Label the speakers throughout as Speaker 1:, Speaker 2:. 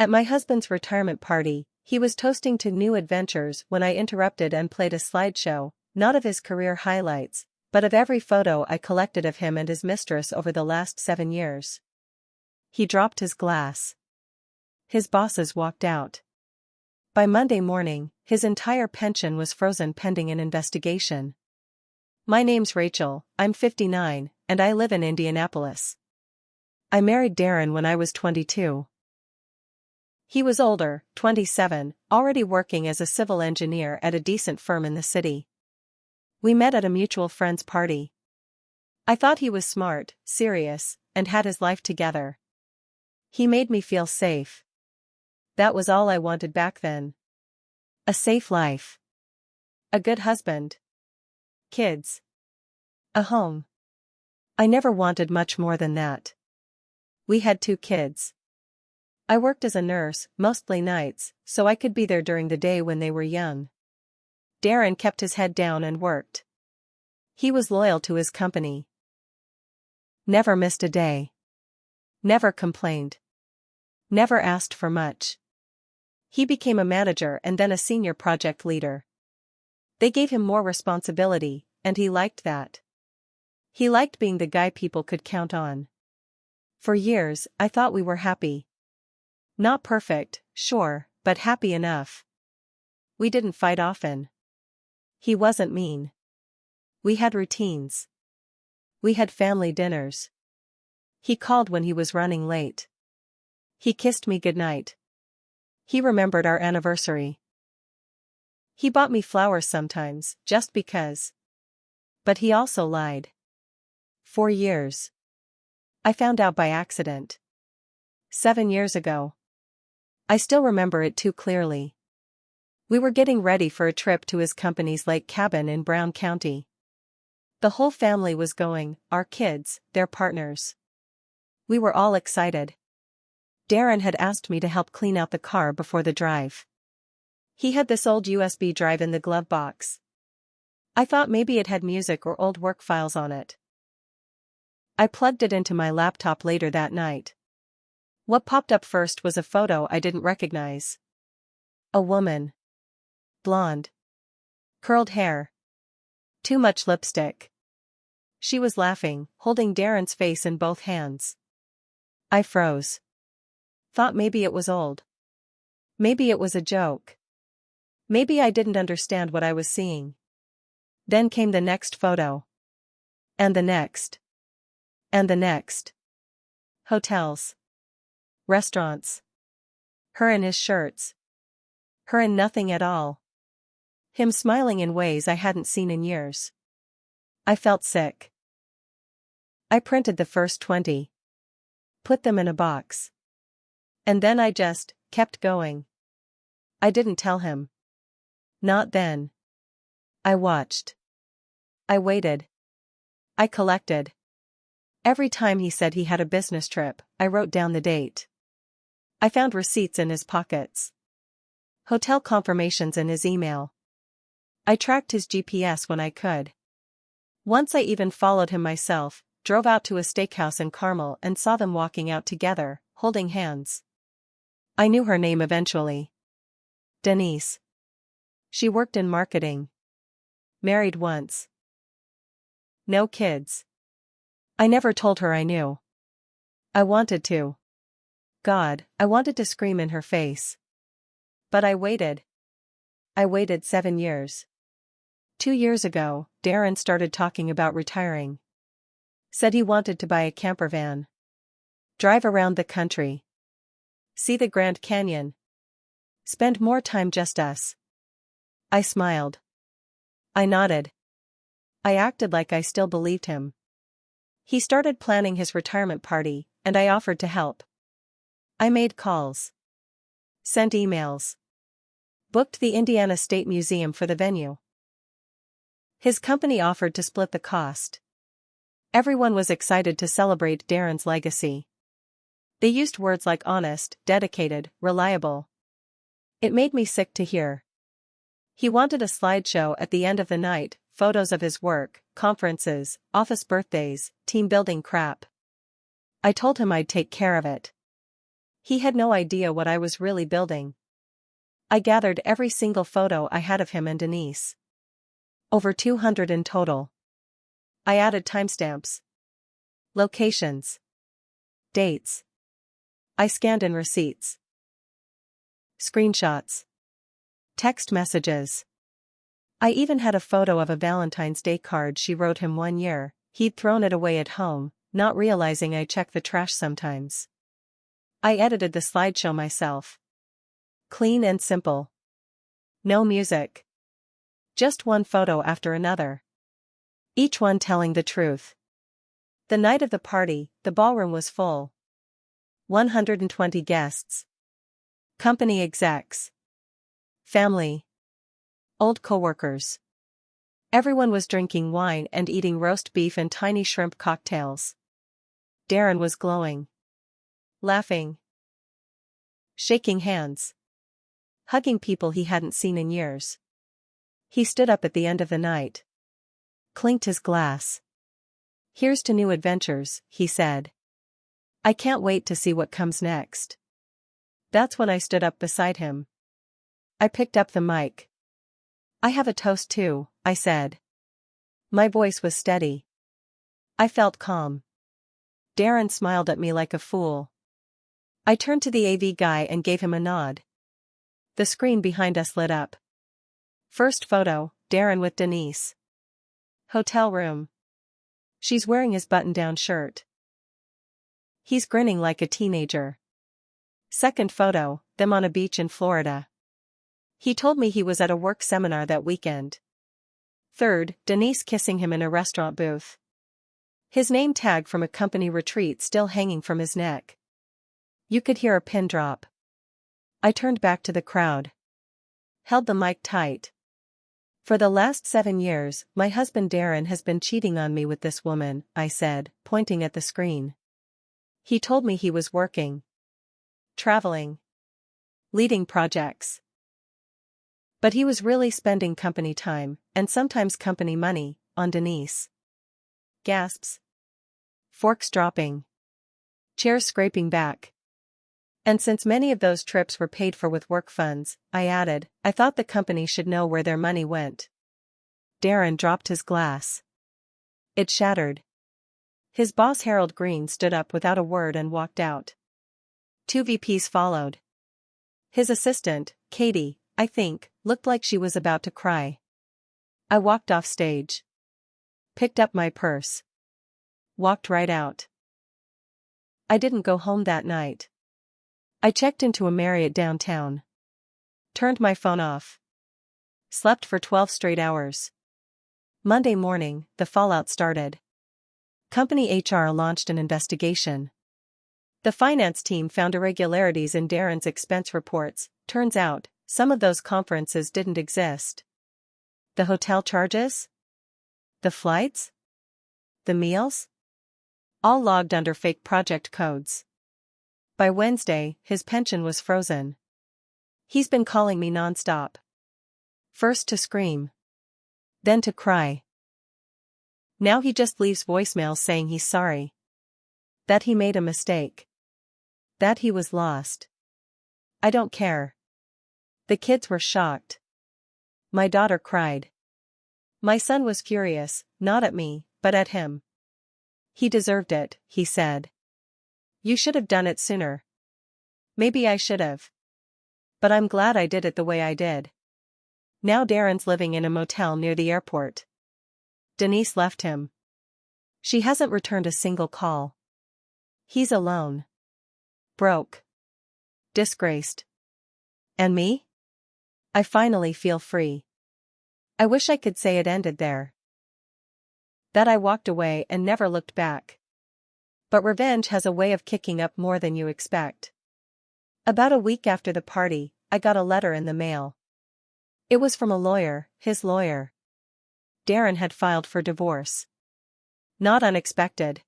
Speaker 1: At my husband's retirement party, he was toasting to new adventures when I interrupted and played a slideshow, not of his career highlights, but of every photo I collected of him and his mistress over the last 7 years. He dropped his glass. His bosses walked out. By Monday morning, his entire pension was frozen pending an investigation. My name's Rachel, I'm 59, and I live in Indianapolis. I married Darren when I was 22. He was older, 27, already working as a civil engineer at a decent firm in the city. We met at a mutual friend's party. I thought he was smart, serious, and had his life together. He made me feel safe. That was all I wanted back then. A safe life. A good husband. Kids. A home. I never wanted much more than that. We had 2 kids. I worked as a nurse, mostly nights, so I could be there during the day when they were young. Darren kept his head down and worked. He was loyal to his company. Never missed a day. Never complained. Never asked for much. He became a manager and then a senior project leader. They gave him more responsibility, and he liked that. He liked being the guy people could count on. For years, I thought we were happy. Not perfect, sure, but happy enough. We didn't fight often. He wasn't mean. We had routines. We had family dinners. He called when he was running late. He kissed me goodnight. He remembered our anniversary. He bought me flowers sometimes, just because. But he also lied. 4 years. I found out by accident. 7 years ago. I still remember it too clearly. We were getting ready for a trip to his company's lake cabin in Brown County. The whole family was going, our kids, their partners. We were all excited. Darren had asked me to help clean out the car before the drive. He had this old USB drive in the glove box. I thought maybe it had music or old work files on it. I plugged it into my laptop later that night. What popped up first was a photo I didn't recognize. A woman. Blonde. Curled hair. Too much lipstick. She was laughing, holding Darren's face in both hands. I froze. Thought maybe it was old. Maybe it was a joke. Maybe I didn't understand what I was seeing. Then came the next photo. And the next. And the next. Hotels. Restaurants. Her in his shirts. Her in nothing at all. Him smiling in ways I hadn't seen in years. I felt sick. I printed the first 20. Put them in a box. And then I just kept going. I didn't tell him. Not then. I watched. I waited. I collected. Every time he said he had a business trip, I wrote down the date. I found receipts in his pockets. Hotel confirmations in his email. I tracked his GPS when I could. Once I even followed him myself, drove out to a steakhouse in Carmel and saw them walking out together, holding hands. I knew her name eventually. Denise. She worked in marketing. Married once. No kids. I never told her I knew. I wanted to. God, I wanted to scream in her face. But I waited. I waited 7 years. 2 years ago, Darren started talking about retiring. Said he wanted to buy a camper van. Drive around the country. See the Grand Canyon. Spend more time just us. I smiled. I nodded. I acted like I still believed him. He started planning his retirement party, and I offered to help. I made calls. Sent emails. Booked the Indiana State Museum for the venue. His company offered to split the cost. Everyone was excited to celebrate Darren's legacy. They used words like honest, dedicated, reliable. It made me sick to hear. He wanted a slideshow at the end of the night, photos of his work, conferences, office birthdays, team building crap. I told him I'd take care of it. He had no idea what I was really building. I gathered every single photo I had of him and Denise. Over 200 in total. I added timestamps, locations, dates. I scanned in receipts, screenshots, text messages. I even had a photo of a Valentine's Day card she wrote him one year. He'd thrown it away at home, not realizing I check the trash sometimes. I edited the slideshow myself. Clean and simple. No music. Just one photo after another. Each one telling the truth. The night of the party, the ballroom was full. 120 guests. Company execs. Family. Old coworkers. Everyone was drinking wine and eating roast beef and tiny shrimp cocktails. Darren was glowing. Laughing. Shaking hands. Hugging people he hadn't seen in years. He stood up at the end of the night. Clinked his glass. "Here's to new adventures," he said. "I can't wait to see what comes next." That's when I stood up beside him. I picked up the mic. "I have a toast too," I said. My voice was steady. I felt calm. Darren smiled at me like a fool. I turned to the AV guy and gave him a nod. The screen behind us lit up. First photo, Darren with Denise. Hotel room. She's wearing his button-down shirt. He's grinning like a teenager. Second photo, them on a beach in Florida. He told me he was at a work seminar that weekend. Third, Denise kissing him in a restaurant booth. His name tag from a company retreat still hanging from his neck. You could hear a pin drop. I turned back to the crowd. Held the mic tight. "For the last 7 years, my husband Darren has been cheating on me with this woman," I said, pointing at the screen. "He told me he was working. Traveling. Leading projects. But he was really spending company time, and sometimes company money, on Denise." Gasps. Forks dropping. Chairs scraping back. "And since many of those trips were paid for with work funds," I added, "I thought the company should know where their money went." Darren dropped his glass. It shattered. His boss Harold Green stood up without a word and walked out. 2 VPs followed. His assistant, Katie, I think, looked like she was about to cry. I walked off stage. Picked up my purse. Walked right out. I didn't go home that night. I checked into a Marriott downtown. Turned my phone off. Slept for 12 straight hours. Monday morning, the fallout started. Company HR launched an investigation. The finance team found irregularities in Darren's expense reports. Turns out, some of those conferences didn't exist. The hotel charges? The flights? The meals? All logged under fake project codes. By Wednesday, his pension was frozen. He's been calling me nonstop. First to scream. Then to cry. Now he just leaves voicemails saying he's sorry. That he made a mistake. That he was lost. I don't care. The kids were shocked. My daughter cried. My son was furious, not at me, but at him. He deserved it, he said. You should have done it sooner. Maybe I should have. But I'm glad I did it the way I did. Now Darren's living in a motel near the airport. Denise left him. She hasn't returned a single call. He's alone. Broke. Disgraced. And me? I finally feel free. I wish I could say it ended there. That I walked away and never looked back. But revenge has a way of kicking up more than you expect. About a week after the party, I got a letter in the mail. It was from a lawyer, his lawyer. Darren had filed for divorce. Not unexpected.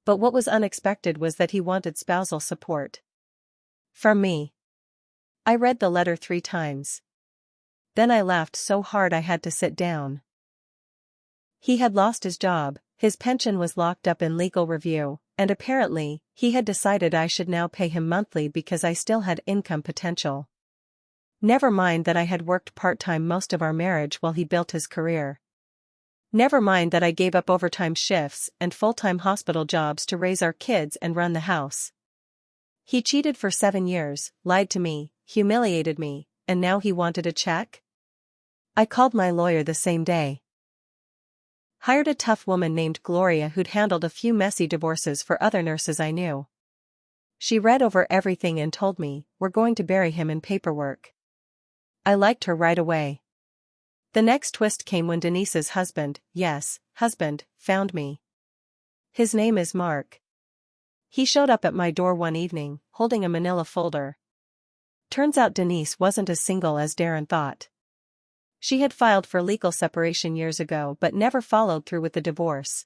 Speaker 1: But what was unexpected was that he wanted spousal support. From me. I read the letter 3 times. Then I laughed so hard I had to sit down. He had lost his job, His pension was locked up in legal review, and apparently, he had decided I should now pay him monthly because I still had income potential. Never mind that I had worked part-time most of our marriage while he built his career. Never mind that I gave up overtime shifts and full-time hospital jobs to raise our kids and run the house. He cheated for 7 years, lied to me, humiliated me, and now he wanted a check? I called my lawyer the same day. Hired a tough woman named Gloria who'd handled a few messy divorces for other nurses I knew. She read over everything and told me, "We're going to bury him in paperwork." I liked her right away. The next twist came when Denise's husband, yes, husband, found me. His name is Mark. He showed up at my door one evening, holding a manila folder. Turns out Denise wasn't as single as Darren thought. She had filed for legal separation years ago but never followed through with the divorce.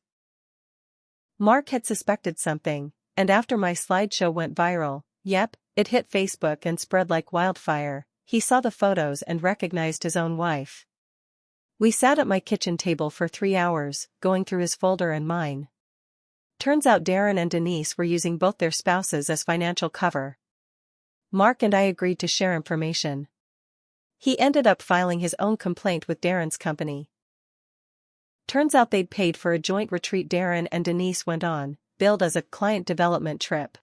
Speaker 1: Mark had suspected something, and after my slideshow went viral, yep, it hit Facebook and spread like wildfire, he saw the photos and recognized his own wife. We sat at my kitchen table for 3 hours, going through his folder and mine. Turns out Darren and Denise were using both their spouses as financial cover. Mark and I agreed to share information. He ended up filing his own complaint with Darren's company. Turns out they'd paid for a joint retreat Darren and Denise went on, billed as a client development trip.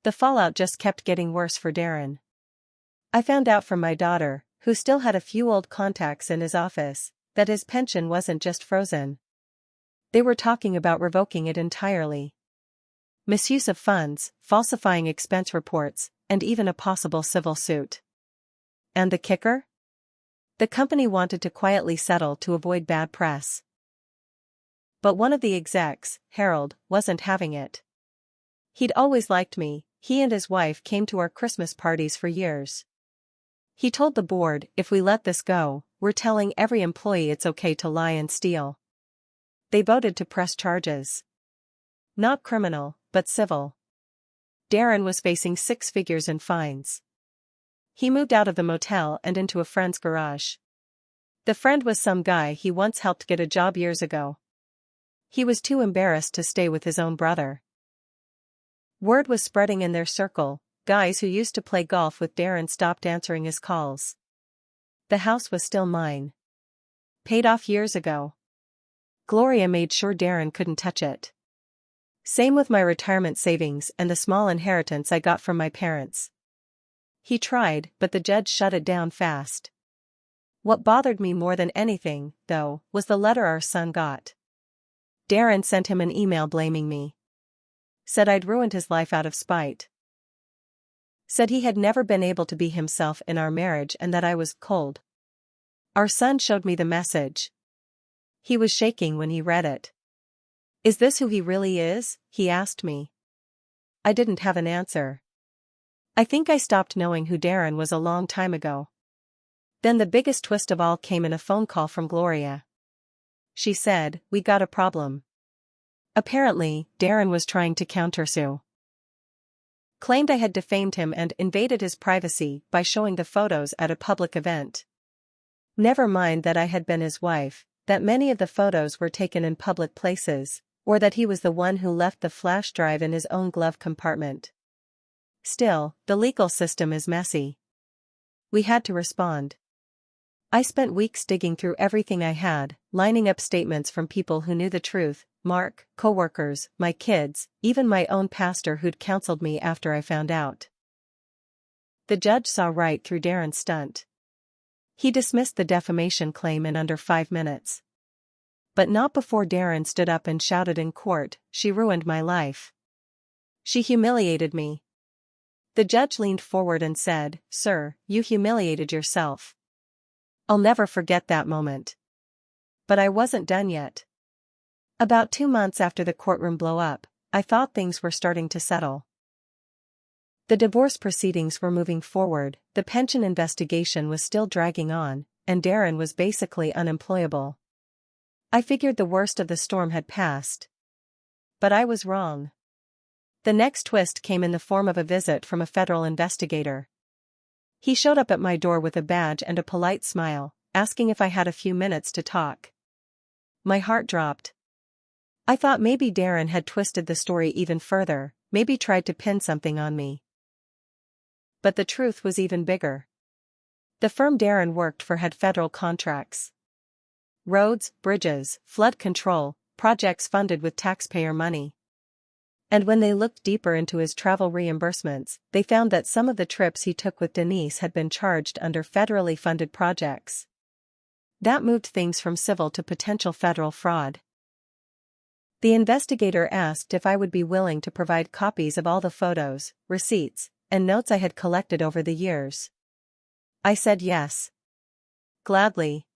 Speaker 1: The fallout just kept getting worse for Darren. I found out from my daughter, who still had a few old contacts in his office, that his pension wasn't just frozen. They were talking about revoking it entirely. Misuse of funds, falsifying expense reports, and even a possible civil suit. And the kicker? The company wanted to quietly settle to avoid bad press. But one of the execs, Harold, wasn't having it. He'd always liked me, he and his wife came to our Christmas parties for years. He told the board, if we let this go, we're telling every employee it's okay to lie and steal. They voted to press charges. Not criminal, but civil. Darren was facing 6 figures in fines. He moved out of the motel and into a friend's garage. The friend was some guy he once helped get a job years ago. He was too embarrassed to stay with his own brother. Word was spreading in their circle, guys who used to play golf with Darren stopped answering his calls. The house was still mine. Paid off years ago. Gloria made sure Darren couldn't touch it. Same with my retirement savings and the small inheritance I got from my parents. He tried, but the judge shut it down fast. What bothered me more than anything, though, was the letter our son got. Darren sent him an email blaming me. Said I'd ruined his life out of spite. Said he had never been able to be himself in our marriage and that I was cold. Our son showed me the message. He was shaking when he read it. "Is this who he really is?" he asked me. I didn't have an answer. I think I stopped knowing who Darren was a long time ago. Then the biggest twist of all came in a phone call from Gloria. She said, "We got a problem." Apparently, Darren was trying to countersue. Claimed I had defamed him and invaded his privacy by showing the photos at a public event. Never mind that I had been his wife, that many of the photos were taken in public places, or that he was the one who left the flash drive in his own glove compartment. Still, the legal system is messy. We had to respond. I spent weeks digging through everything I had, lining up statements from people who knew the truth, Mark, coworkers, my kids, even my own pastor who'd counseled me after I found out. The judge saw right through Darren's stunt. He dismissed the defamation claim in under 5 minutes. But not before Darren stood up and shouted in court, "She ruined my life. She humiliated me." The judge leaned forward and said, "Sir, you humiliated yourself." I'll never forget that moment. But I wasn't done yet. About 2 months after the courtroom blow up, I thought things were starting to settle. The divorce proceedings were moving forward, the pension investigation was still dragging on, and Darren was basically unemployable. I figured the worst of the storm had passed. But I was wrong. The next twist came in the form of a visit from a federal investigator. He showed up at my door with a badge and a polite smile, asking if I had a few minutes to talk. My heart dropped. I thought maybe Darren had twisted the story even further, maybe tried to pin something on me. But the truth was even bigger. The firm Darren worked for had federal contracts. Roads, bridges, flood control, projects funded with taxpayer money. And when they looked deeper into his travel reimbursements, they found that some of the trips he took with Denise had been charged under federally funded projects. That moved things from civil to potential federal fraud. The investigator asked if I would be willing to provide copies of all the photos, receipts, and notes I had collected over the years. I said yes. Gladly.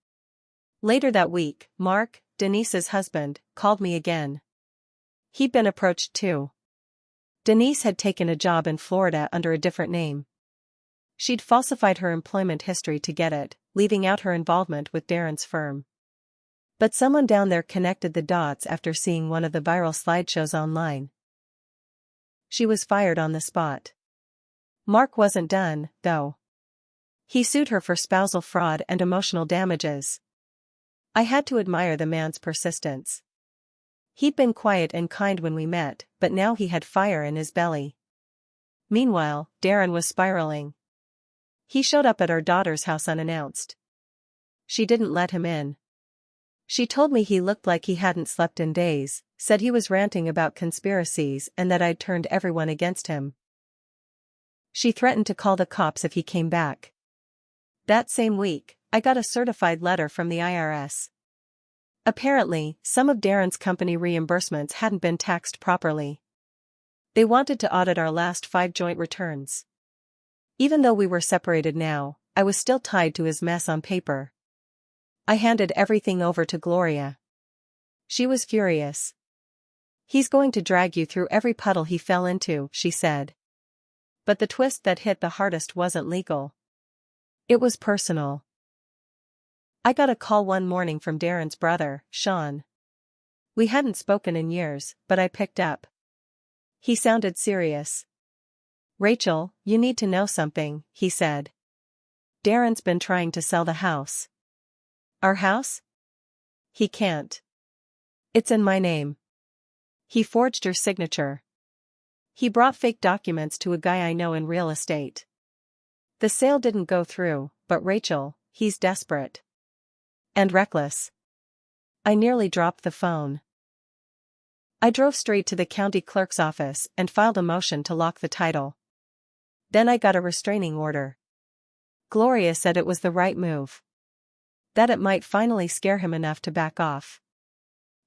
Speaker 1: Later that week, Mark, Denise's husband, called me again. He'd been approached too. Denise had taken a job in Florida under a different name. She'd falsified her employment history to get it, leaving out her involvement with Darren's firm. But someone down there connected the dots after seeing one of the viral slideshows online. She was fired on the spot. Mark wasn't done, though. He sued her for spousal fraud and emotional damages. I had to admire the man's persistence. He'd been quiet and kind when we met, but now he had fire in his belly. Meanwhile, Darren was spiraling. He showed up at our daughter's house unannounced. She didn't let him in. She told me he looked like he hadn't slept in days, said he was ranting about conspiracies and that I'd turned everyone against him. She threatened to call the cops if he came back. That same week, I got a certified letter from the IRS. Apparently, some of Darren's company reimbursements hadn't been taxed properly. They wanted to audit our last 5 joint returns. Even though we were separated now, I was still tied to his mess on paper. I handed everything over to Gloria. She was furious. "He's going to drag you through every puddle he fell into," she said. But the twist that hit the hardest wasn't legal. It was personal. I got a call one morning from Darren's brother, Sean. We hadn't spoken in years, but I picked up. He sounded serious. "Rachel, you need to know something," he said. "Darren's been trying to sell the house." "Our house?" "He can't. It's in my name. He forged your signature. He brought fake documents to a guy I know in real estate. The sale didn't go through, but Rachel, he's desperate. And reckless." I nearly dropped the phone. I drove straight to the county clerk's office and filed a motion to lock the title. Then I got a restraining order. Gloria said it was the right move. That it might finally scare him enough to back off.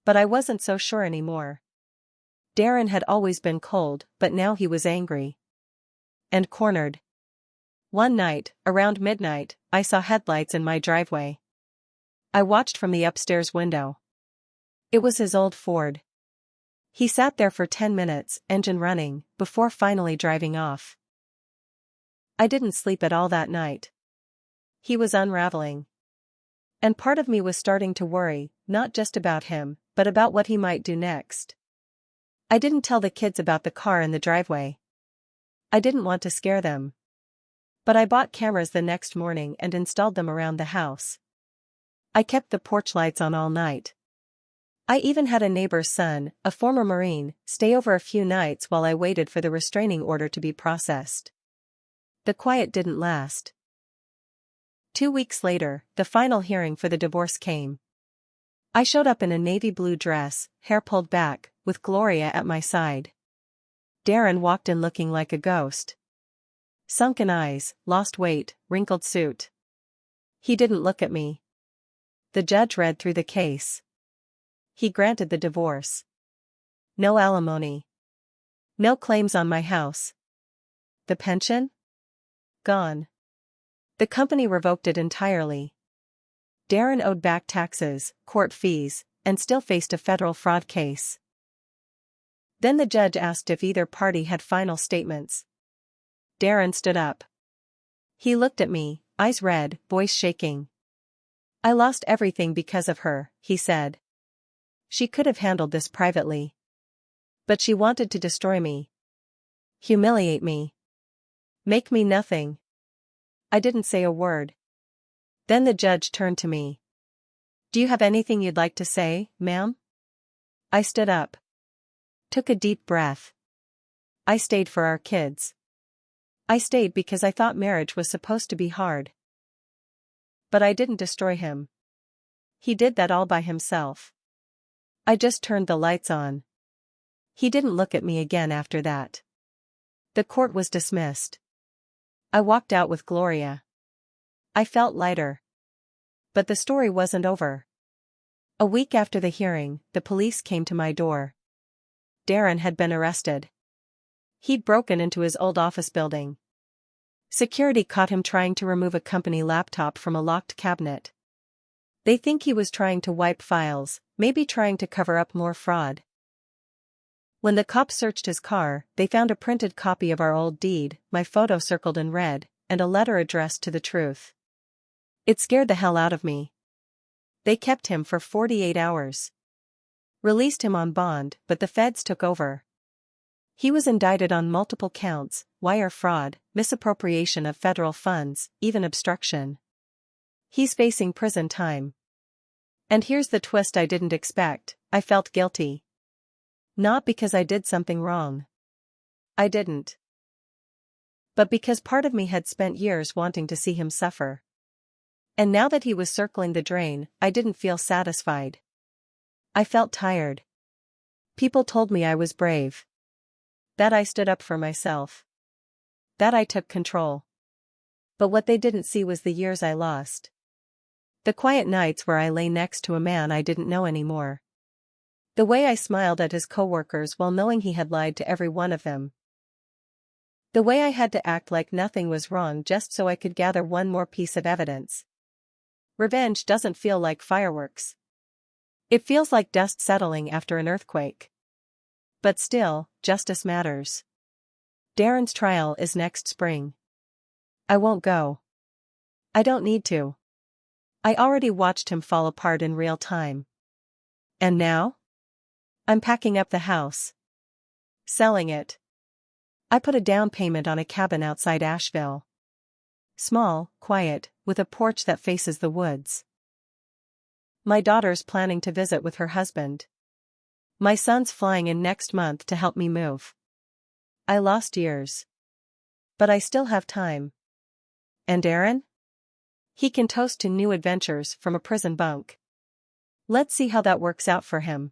Speaker 1: But I wasn't so sure anymore. Darren had always been cold, but now he was angry. And cornered. One night, around midnight, I saw headlights in my driveway. I watched from the upstairs window. It was his old Ford. He sat there for 10 minutes, engine running, before finally driving off. I didn't sleep at all that night. He was unraveling. And part of me was starting to worry, not just about him, but about what he might do next. I didn't tell the kids about the car in the driveway. I didn't want to scare them. But I bought cameras the next morning and installed them around the house. I kept the porch lights on all night. I even had a neighbor's son, a former Marine, stay over a few nights while I waited for the restraining order to be processed. The quiet didn't last. 2 weeks later, the final hearing for the divorce came. I showed up in a navy blue dress, hair pulled back, with Gloria at my side. Darren walked in looking like a ghost. Sunken eyes, lost weight, wrinkled suit. He didn't look at me. The judge read through the case. He granted the divorce. No alimony. No claims on my house. The pension? Gone. The company revoked it entirely. Darren owed back taxes, court fees, and still faced a federal fraud case. Then the judge asked if either party had final statements. Darren stood up. He looked at me, eyes red, voice shaking. "I lost everything because of her," he said. "She could have handled this privately. But she wanted to destroy me. Humiliate me. Make me nothing." I didn't say a word. Then the judge turned to me. "Do you have anything you'd like to say, ma'am?" I stood up. Took a deep breath. I stayed for our kids. I stayed because I thought marriage was supposed to be hard. But I didn't destroy him. He did that all by himself. I just turned the lights on. He didn't look at me again after that. The court was dismissed. I walked out with Gloria. I felt lighter. But the story wasn't over. A week after the hearing, the police came to my door. Darren had been arrested. He'd broken into his old office building. Security caught him trying to remove a company laptop from a locked cabinet. They think he was trying to wipe files, maybe trying to cover up more fraud. When the cops searched his car, they found a printed copy of our old deed, my photo circled in red, and a letter addressed to the truth. It scared the hell out of me. They kept him for 48 hours. Released him on bond, but the feds took over. He was indicted on multiple counts: wire fraud, misappropriation of federal funds, even obstruction. He's facing prison time. And here's the twist I didn't expect: I felt guilty. Not because I did something wrong. I didn't. But because part of me had spent years wanting to see him suffer. And now that he was circling the drain, I didn't feel satisfied. I felt tired. People told me I was brave. That I stood up for myself. That I took control. But what they didn't see was the years I lost. The quiet nights where I lay next to a man I didn't know anymore. The way I smiled at his coworkers while knowing he had lied to every one of them. The way I had to act like nothing was wrong just so I could gather one more piece of evidence. Revenge doesn't feel like fireworks. It feels like dust settling after an earthquake. But still, justice matters. Darren's trial is next spring. I won't go. I don't need to. I already watched him fall apart in real time. And now? I'm packing up the house. Selling it. I put a down payment on a cabin outside Asheville. Small, quiet, with a porch that faces the woods. My daughter's planning to visit with her husband. My son's flying in next month to help me move. I lost years. But I still have time. And Aaron? He can toast to new adventures from a prison bunk. Let's see how that works out for him.